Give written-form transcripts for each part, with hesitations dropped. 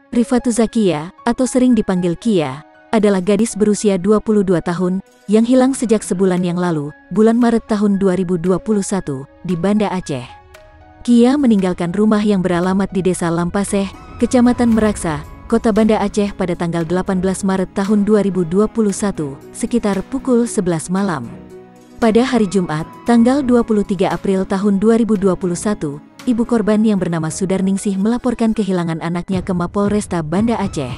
Rifatu Zakia, atau sering dipanggil Kia, adalah gadis berusia 22 tahun yang hilang sejak sebulan yang lalu, bulan Maret tahun 2021, di Banda Aceh. Kia meninggalkan rumah yang beralamat di Desa Lampaseh, Kecamatan Meraksa, Kota Banda Aceh pada tanggal 18 Maret tahun 2021, sekitar pukul 11 malam. Pada hari Jumat, tanggal 23 April tahun 2021, ibu korban yang bernama Sudarningsih melaporkan kehilangan anaknya ke Mapolresta Banda Aceh.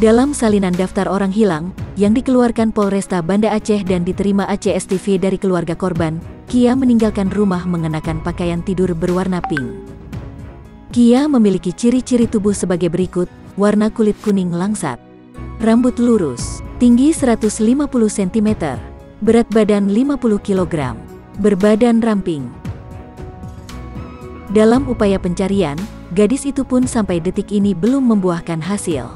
Dalam salinan daftar orang hilang, yang dikeluarkan Polresta Banda Aceh dan diterima ACSTV dari keluarga korban, Kia meninggalkan rumah mengenakan pakaian tidur berwarna pink. Kia memiliki ciri-ciri tubuh sebagai berikut: warna kulit kuning langsat, rambut lurus, tinggi 150 cm, berat badan 50 kg, berbadan ramping. Dalam upaya pencarian, gadis itu pun sampai detik ini belum membuahkan hasil.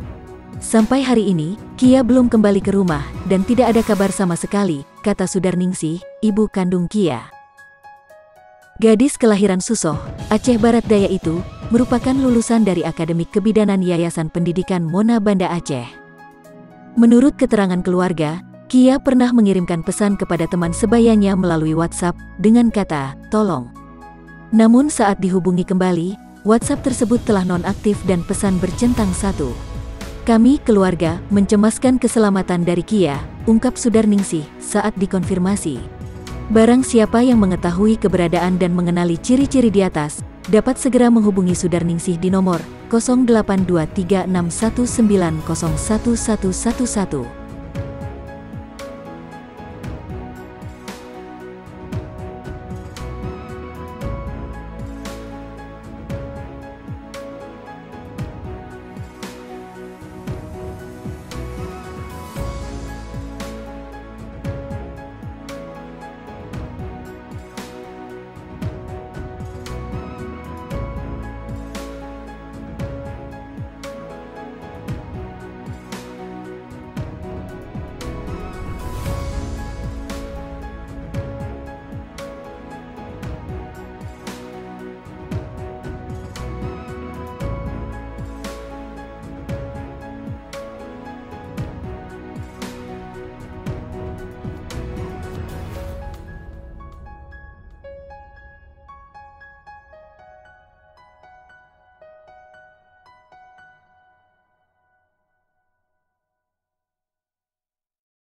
Sampai hari ini, Kia belum kembali ke rumah dan tidak ada kabar sama sekali, kata Sudarningsih, ibu kandung Kia. Gadis kelahiran Susoh, Aceh Barat Daya itu merupakan lulusan dari Akademik Kebidanan Yayasan Pendidikan Mona Banda Aceh. Menurut keterangan keluarga, Kia pernah mengirimkan pesan kepada teman sebayanya melalui WhatsApp dengan kata, "Tolong." Namun saat dihubungi kembali, WhatsApp tersebut telah nonaktif dan pesan bercentang satu. "Kami keluarga mencemaskan keselamatan dari Kia," ungkap Sudarningsih saat dikonfirmasi. Barang siapa yang mengetahui keberadaan dan mengenali ciri-ciri di atas, dapat segera menghubungi Sudarningsih di nomor 082361901111.